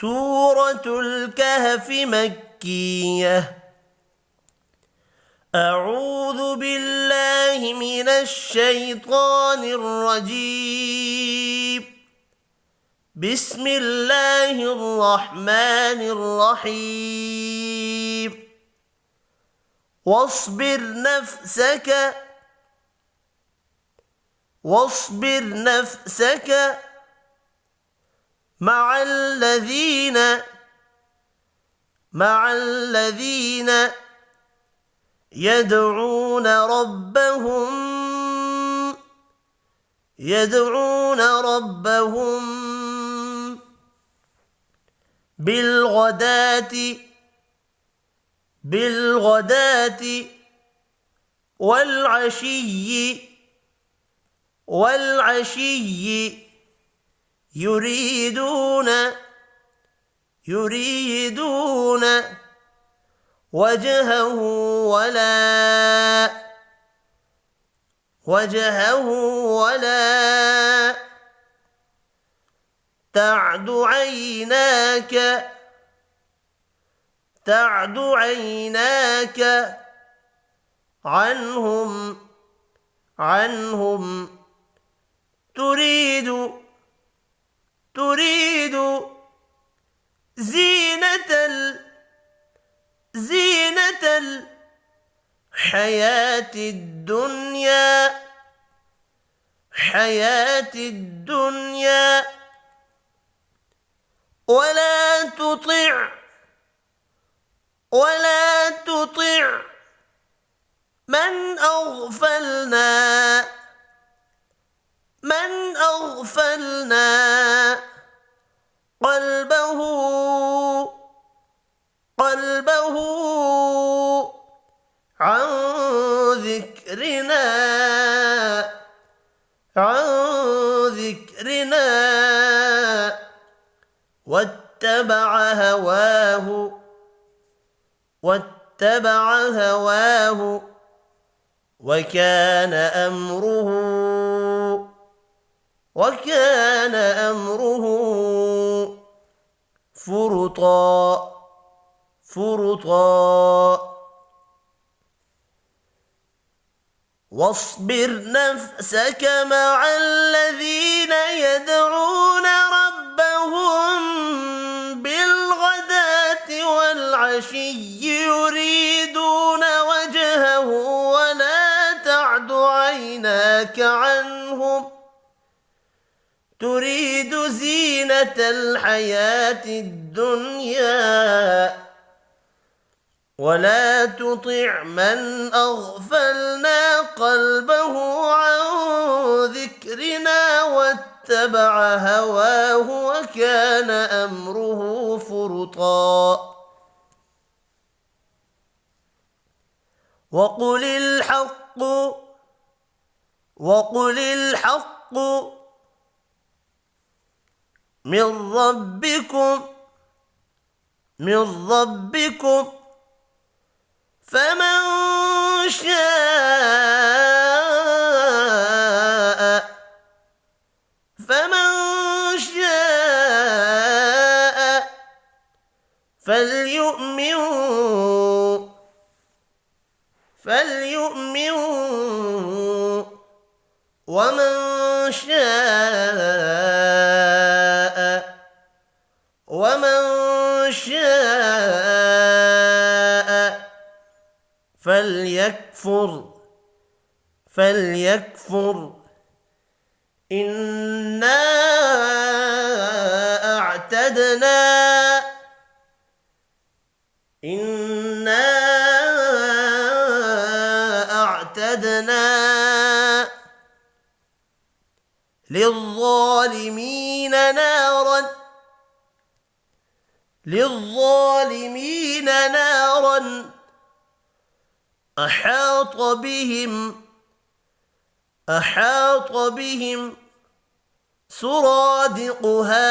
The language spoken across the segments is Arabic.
سورة الكهف مكية. أعوذ بالله من الشيطان الرجيم. بسم الله الرحمن الرحيم. واصبر نفسك مع الذين يدعون ربهم بالغداة والعشي يريدون وجهه ولا تعد عيناك عنهم تريد زينة الحياة الدنيا ولا تطع من أغفلنا قلبه عن ذكرنا واتبع هواه وكان أمره فرطا. واصبر نفسك مع الذين يدعون ربهم بالغداة والعشي يريدون وجهه ولا تعد عيناك عنهم تريد زينة الحياة الدنيا ولا تطع من أغفلنا قلبه عن ذكرنا واتبع هواه وكان أمره فرطا. وقل الحق من ربكم فمن شاء فليؤمن ومن شاء فليكفر. إنا أعتدنا للظالمين نارا أحاط بهم سرادقها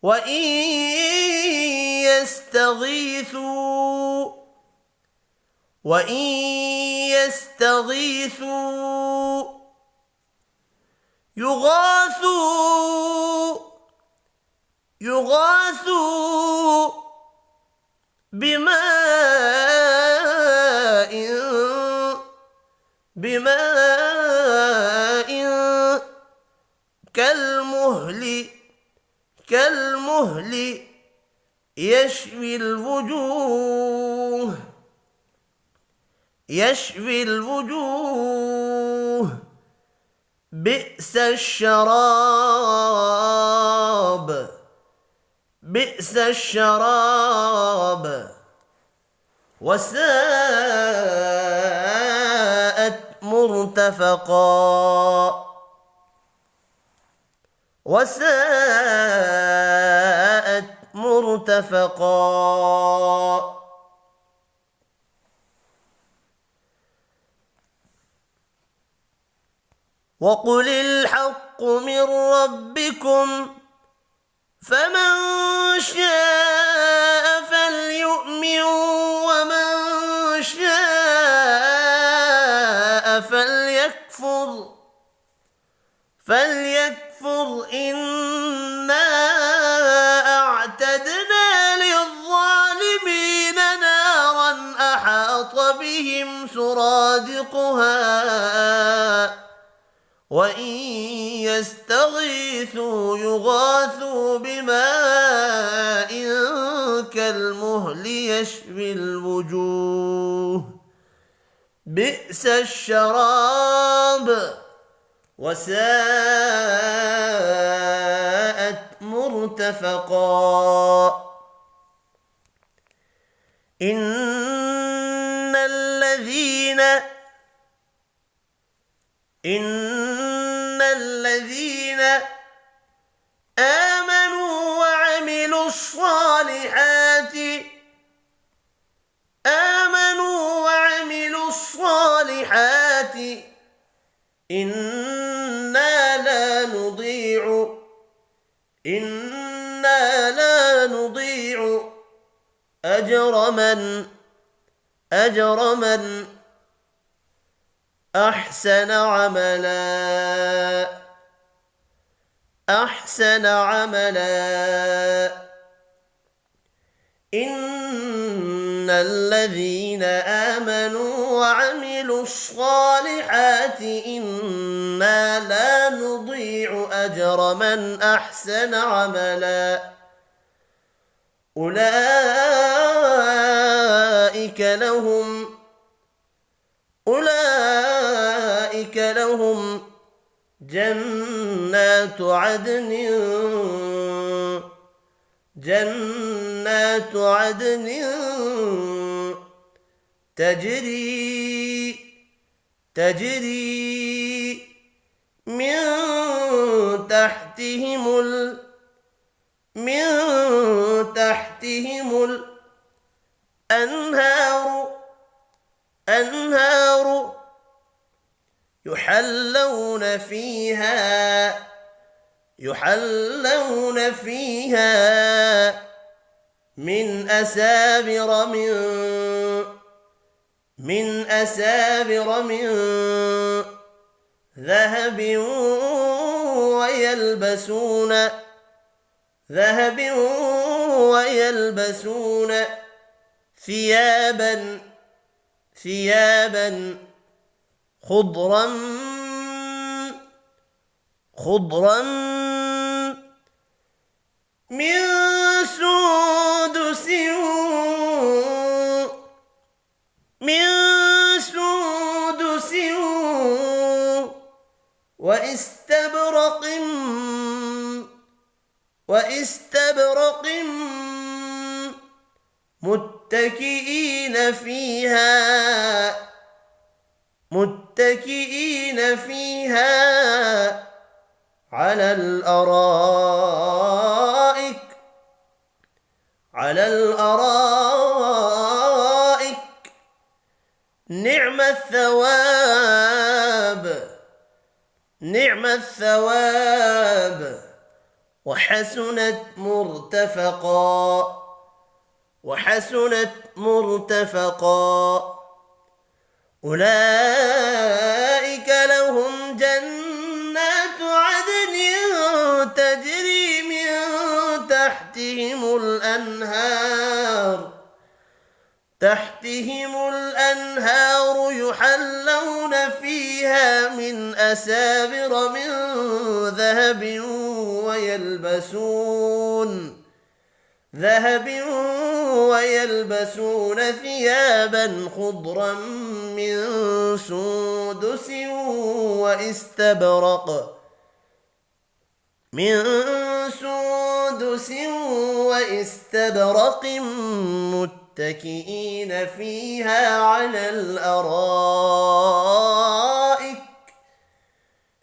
وإن يستغيثوا يغاثوا بماء كالمهل يشوي الوجوه بئس الشراب وساءت مرتفقا. وقل الحق من ربكم فمن شاء فليؤمن ومن شاء فليكفر إنا أعتدنا للظالمين نارا أحاط بهم سرادقها وإن يستغيثوا يغاثوا بماء كالمهل يشوي الوجوه بئس الشراب وساءت مرتفقا. إن الذين آمنوا وعملوا الصالحات إنا لا نضيع أجر من أحسن عملا. إن الذين آمنوا وعملوا الصالحات إنا لا نضيع أجر من أحسن عملا. أولئك لهم جنات عدن تجري من تحتهم الأنهار يحلون فيها من أسابر من ذهب ويلبسون ثيابا خضرا من سندس واستبرق متكئين فيها على الأرائك نعم الثواب وحسنت مرتفقا. أولئك لهم جنات عدن الأنهار تحتهم الأنهار يحلون فيها من أساور من ذهب ويلبسون ثيابا خضرا من سندس واستبرق متكئين فيها على الأرائك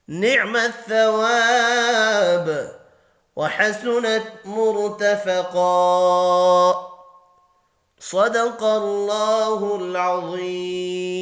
نعم الثواب وحسنت مرتفقا. صدق الله العظيم.